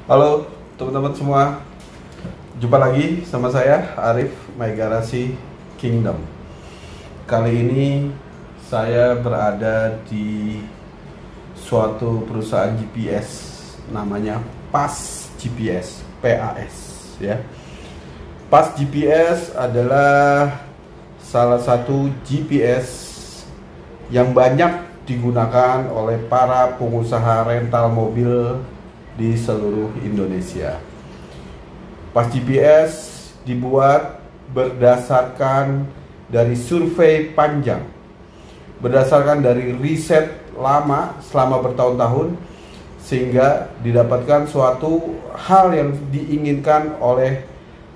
Halo teman-teman semua, jumpa lagi sama saya Arif My Garasi Kingdom. Kali ini saya berada di suatu perusahaan GPS namanya PAS GPS, PAS ya. PAS GPS adalah salah satu GPS yang banyak digunakan oleh para pengusaha rental mobil di seluruh Indonesia. PAS GPS dibuat berdasarkan dari survei panjang, berdasarkan dari riset lama selama bertahun-tahun, sehingga didapatkan suatu hal yang diinginkan oleh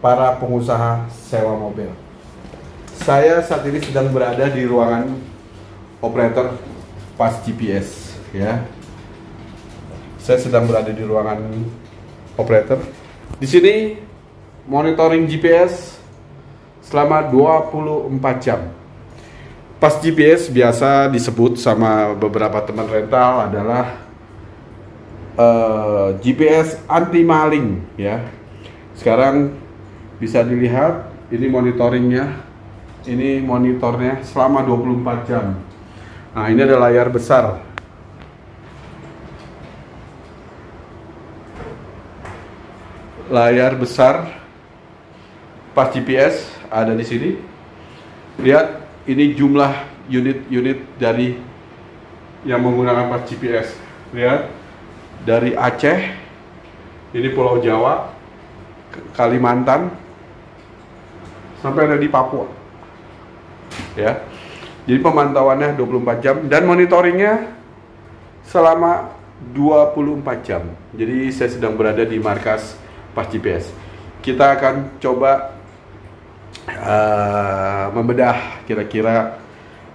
para pengusaha sewa mobil. Saya saat ini sedang berada di ruangan operator PAS GPS ya. Saya sedang berada di ruangan operator. Di sini monitoring GPS selama 24 jam. PAS GPS biasa disebut sama beberapa teman rental adalah GPS anti maling ya. Sekarang bisa dilihat ini monitoringnya. Ini monitornya selama 24 jam. Nah, ini ada layar besar. Layar besar PAS GPS ada di sini. Lihat, ini jumlah unit-unit dari yang menggunakan PAS GPS. Lihat, dari Aceh, ini Pulau Jawa, Kalimantan, sampai ada di Papua. Ya. Jadi pemantauannya 24 jam dan monitoringnya selama 24 jam. Jadi saya sedang berada di markas PAS GPS. Kita akan coba membedah kira-kira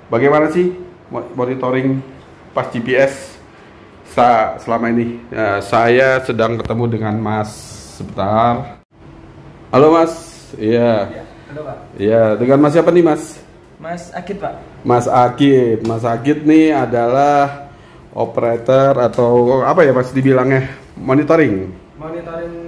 bagaimana sih monitoring PAS GPS selama ini. Saya sedang ketemu dengan Mas sebentar. Halo Mas. Iya. Halo Pak. Iya, dengan Mas siapa nih Mas? Mas Akid Pak. Mas Akid. Mas Akid nih adalah operator atau apa ya Mas dibilangnya? Monitoring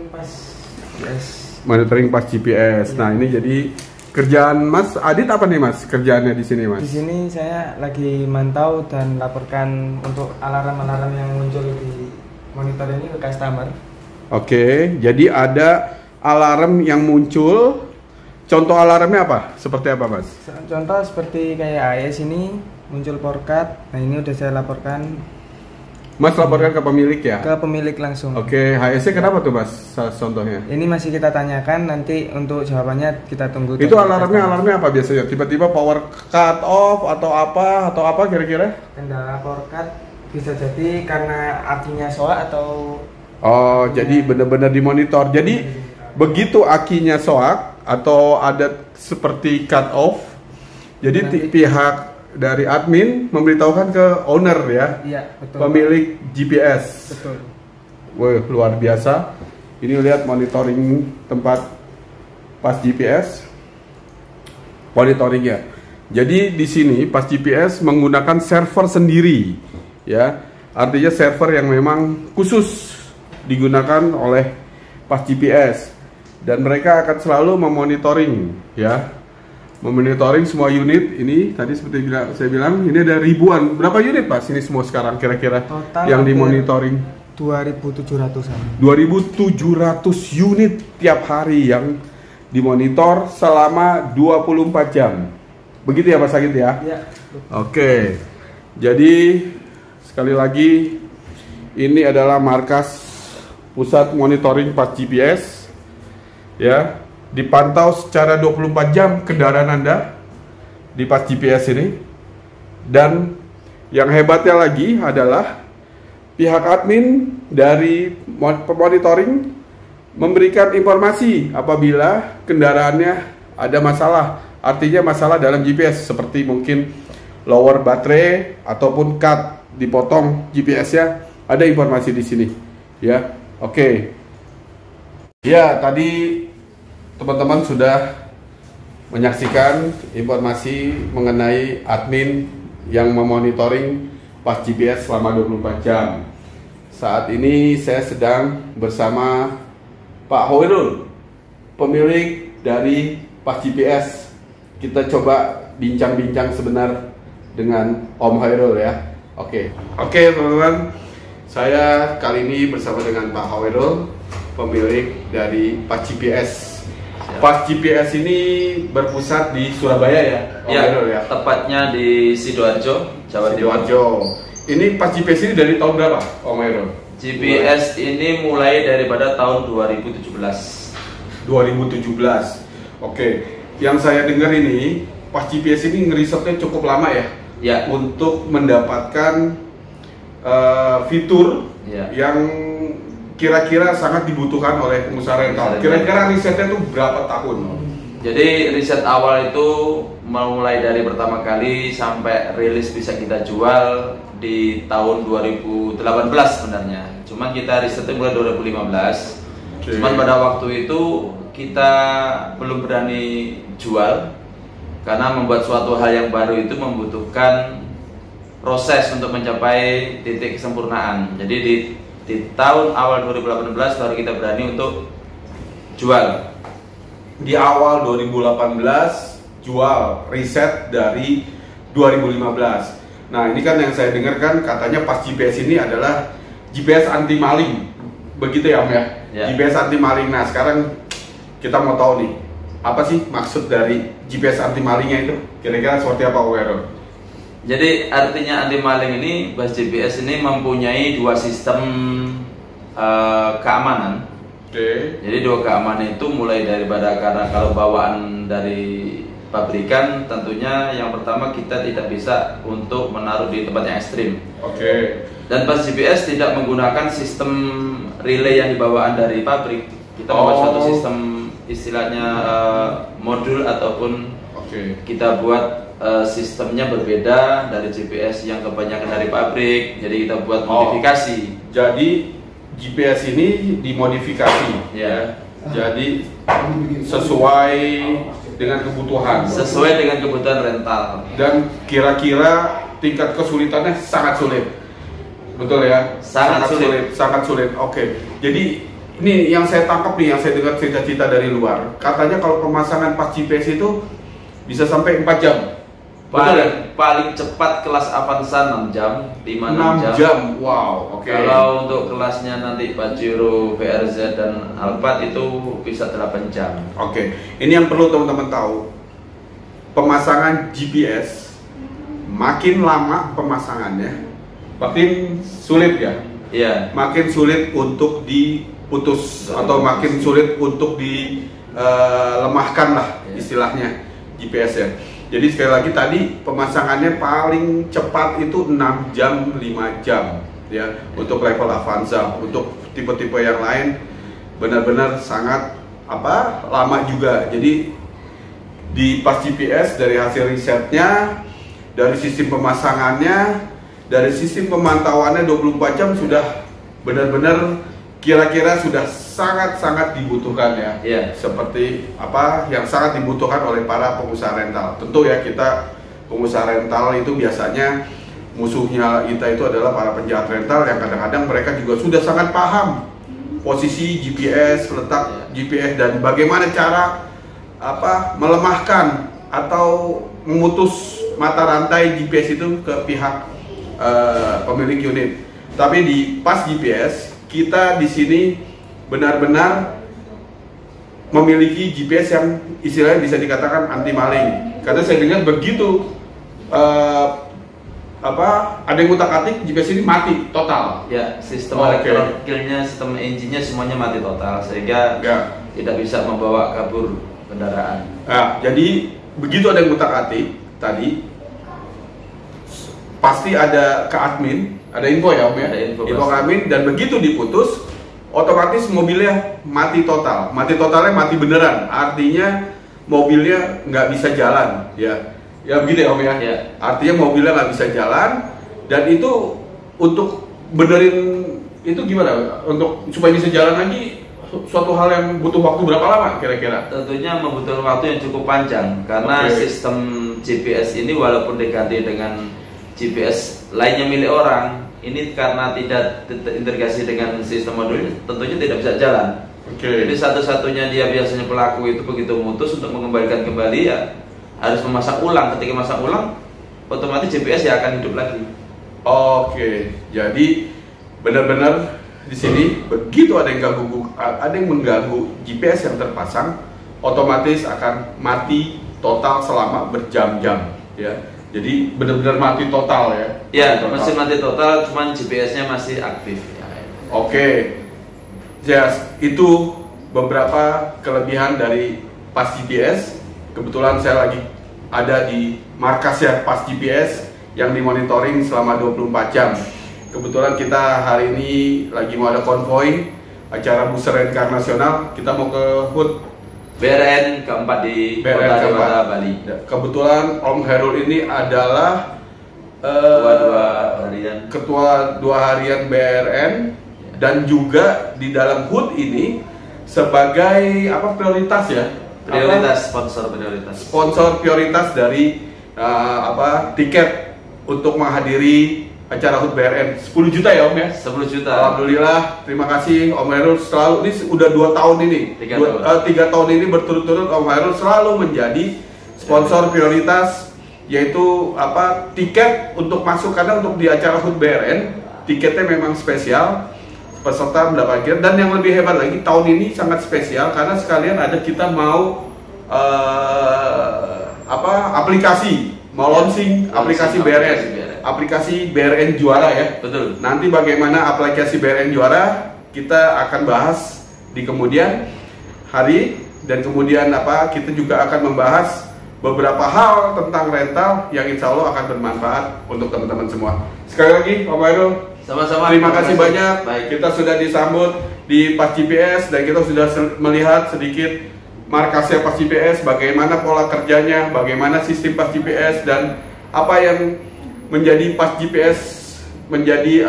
PAS GPS. Monitoring PAS GPS. Nah, ini jadi kerjaan Mas Adit apa nih Mas? Kerjaannya di sini Mas? Di sini saya lagi mantau dan laporkan untuk alarm-alarm yang muncul di monitor ini ke customer. Oke, jadi ada alarm yang muncul. Contoh alarmnya apa? Seperti apa Mas? Contoh seperti kayak AES ini muncul porkat. Nah, ini udah saya laporkan. Mas laporkan ke pemilik ya? Ke pemilik langsung. Oke, HSC kenapa tuh Mas? Contohnya? Ini masih kita tanyakan, nanti untuk jawabannya kita tunggu. Itu alarmnya apa biasanya? Tiba-tiba power cut off atau apa kira-kira? Kendala porkat bisa jadi karena akinya soak atau jadi benar-benar dimonitor. Jadi begitu akinya soak atau ada seperti cut off, jadi pihak dari admin memberitahukan ke owner ya, iya, betul, pemilik GPS. Betul. Wah, luar biasa. Ini lihat monitoring tempat PAS GPS, monitoringnya. Jadi di sini PAS GPS menggunakan server sendiri, ya. Artinya server yang memang khusus digunakan oleh PAS GPS dan mereka akan selalu memonitoring, ya. Memonitoring semua unit ini tadi seperti saya bilang ini ada ribuan. Berapa unit Pak sini semua sekarang kira-kira yang dimonitoring? 2.700-an. 2.700 unit tiap hari yang dimonitor selama 24 jam. Begitu ya Mas Agit ya? Iya. Oke. Jadi sekali lagi ini adalah markas pusat monitoring PAS GPS ya. Dipantau secara 24 jam kendaraan Anda di PAS GPS ini. Dan yang hebatnya lagi adalah pihak admin dari monitoring memberikan informasi apabila kendaraannya ada masalah. Artinya masalah dalam GPS seperti mungkin lower baterai ataupun cut dipotong GPS-nya, ada informasi di sini ya. Oke. Ya, tadi teman-teman sudah menyaksikan informasi mengenai admin yang memonitoring PAS GPS selama 24 jam. Saat ini saya sedang bersama Pak Hoirul, pemilik dari Pas GPS. Kita coba bincang-bincang sebentar dengan Om Hoirul ya. Oke, teman-teman. Saya kali ini bersama dengan Pak Hoirul, pemilik dari Pas GPS. Pas GPS ini berpusat di Surabaya ya, Om Hoirul ya? Tepatnya di Sidoarjo, Jawa Timur. Ini Pas GPS ini dari tahun berapa, Om Hoirul? GPS ini mulai daripada tahun 2017. 2017. Oke, yang saya dengar ini Pas GPS ini ngerisetnya cukup lama ya, untuk mendapatkan fitur yang kira-kira sangat dibutuhkan oleh pengusaha rental. Kira-kira risetnya itu berapa tahun? Jadi riset awal itu mulai dari pertama kali sampai rilis bisa kita jual di tahun 2018 sebenarnya. Cuman kita risetnya mulai 2015. Cuman pada waktu itu kita belum berani jual karena membuat suatu hal yang baru itu membutuhkan proses untuk mencapai titik kesempurnaan. Jadi di tahun awal 2018 baru kita berani untuk jual. Di awal 2018 jual, riset dari 2015. Nah, ini kan yang saya dengar kan katanya Pas GPS ini adalah GPS anti maling. Begitu ya, Om ya? GPS anti maling. Nah, sekarang kita mau tahu nih, apa sih maksud dari GPS anti malingnya itu? Kira-kira seperti apa, Om Hoirul? Jadi artinya anti maling ini, Pas GPS ini mempunyai dua sistem keamanan. Jadi dua keamanan itu mulai daripada, karena kalau bawaan dari pabrikan tentunya yang pertama kita tidak bisa untuk menaruh di tempat yang ekstrim. Dan Pas GPS tidak menggunakan sistem relay yang dibawaan dari pabrik. Kita membuat suatu sistem istilahnya modul ataupun kita buat sistemnya berbeda dari GPS yang kebanyakan dari pabrik. Jadi kita buat modifikasi. Jadi GPS ini dimodifikasi ya. Jadi sesuai dengan kebutuhan. Sesuai dengan kebutuhan rental. Dan kira-kira tingkat kesulitannya sangat sulit. Betul ya? Sangat sulit. Oke. Jadi ini yang saya tangkap nih, yang saya dengar cerita-cerita dari luar. Katanya kalau pemasangan Pas GPS itu bisa sampai 4 jam. Paling cepat kelas Avanza 6 jam, 5-6 jam. Wow, Kalau untuk kelasnya nanti Pajero, VRZ dan Alphard itu bisa 8 jam. Ini yang perlu teman-teman tahu. Pemasangan GPS makin lama pemasangannya, makin sulit ya. Makin sulit untuk diputus atau makin sulit untuk dilemahkan lah istilahnya GPS ya. Jadi sekali lagi tadi pemasangannya paling cepat itu 6 jam, 5 jam ya untuk level Avanza. Untuk tipe-tipe yang lain benar-benar sangat lama juga. Jadi di Pas GPS dari hasil risetnya, dari sistem pemasangannya, dari sistem pemantauannya 24 jam sudah benar-benar kira-kira sudah sangat-sangat dibutuhkan ya. Seperti apa yang sangat dibutuhkan oleh para pengusaha rental. Tentu ya, kita pengusaha rental itu biasanya musuhnya kita itu adalah para penjahat rental yang kadang-kadang mereka juga sudah sangat paham posisi GPS, letak GPS dan bagaimana cara melemahkan atau memutus mata rantai GPS itu ke pihak pemilik unit. Tapi di Pas GPS kita di sini benar-benar memiliki GPS yang istilahnya bisa dikatakan anti maling. Karena saya dengar begitu ada yang utak-atik GPS ini mati total. Ya, sistem elektroniknya, sistem engine-nya semuanya mati total sehingga tidak bisa membawa kabur kendaraan. Nah, jadi begitu ada yang utak-atik tadi pasti ada ke admin, ada info ya Om ya, info ke admin, dan begitu diputus otomatis mobilnya mati total. Mati totalnya mati beneran, artinya mobilnya nggak bisa jalan ya begitu ya Om ya. Artinya mobilnya nggak bisa jalan, dan itu untuk benerin itu gimana untuk supaya bisa jalan lagi, suatu hal yang butuh waktu berapa lama kira-kira? Tentunya membutuhkan waktu yang cukup panjang karena sistem GPS ini walaupun diganti dengan GPS lainnya milik orang, ini karena tidak terintegrasi dengan sistem modul, tentunya tidak bisa jalan. Jadi satu-satunya dia biasanya pelaku itu begitu memutus untuk mengembalikan kembali ya harus memasak ulang. Ketika masak ulang, otomatis GPS ya akan hidup lagi. Jadi benar-benar di sini begitu ada yang mengganggu GPS yang terpasang, otomatis akan mati total selama berjam-jam, ya. Jadi benar-benar mati total ya. Ya, masih mati total, cuman GPS-nya masih aktif. Yes, itu beberapa kelebihan dari Pas GPS. Kebetulan saya lagi ada di markasnya Pas GPS yang dimonitoring selama 24 jam. Kebetulan kita hari ini lagi mau ada konvoy acara Booster Raincar Nasional. Kita mau ke HUT BRN keempat di Kota Dewata, Bali. Kebetulan Om Herul ini adalah ketua 2 harian BRN dan juga di dalam HUT ini sebagai prioritas ya? Sponsor prioritas dari tiket untuk menghadiri acara HUT BRN 10 juta ya Om ya? 10 juta. Alhamdulillah, terima kasih Om Herul selalu, ini udah 2 tahun ini 3 tahun ini berturut-turut Om Herul selalu menjadi sponsor prioritas, yaitu tiket untuk masuk, karena untuk di acara HUT BRN tiketnya memang spesial, peserta mendapatkan, dan yang lebih hebat lagi tahun ini sangat spesial karena sekalian ada kita mau aplikasi, mau launching aplikasi BRN Juara ya. Betul. Nanti bagaimana aplikasi BRN Juara kita akan bahas di kemudian hari, dan kemudian kita juga akan membahas beberapa hal tentang rental yang insya Allah akan bermanfaat untuk teman-teman semua. Sekali lagi Pak Herul, sama-sama. Terima kasih banyak. Baik. Kita sudah disambut di Pas GPS dan kita sudah melihat sedikit markasnya Pas GPS, bagaimana pola kerjanya, bagaimana sistem Pas GPS, dan apa yang menjadi Pas GPS menjadi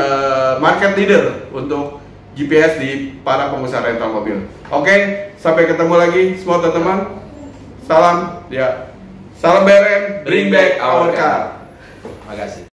market leader untuk GPS di para pengusaha rental mobil. Sampai ketemu lagi semua teman-teman. Salam BRN, bring back our car. Terima kasih.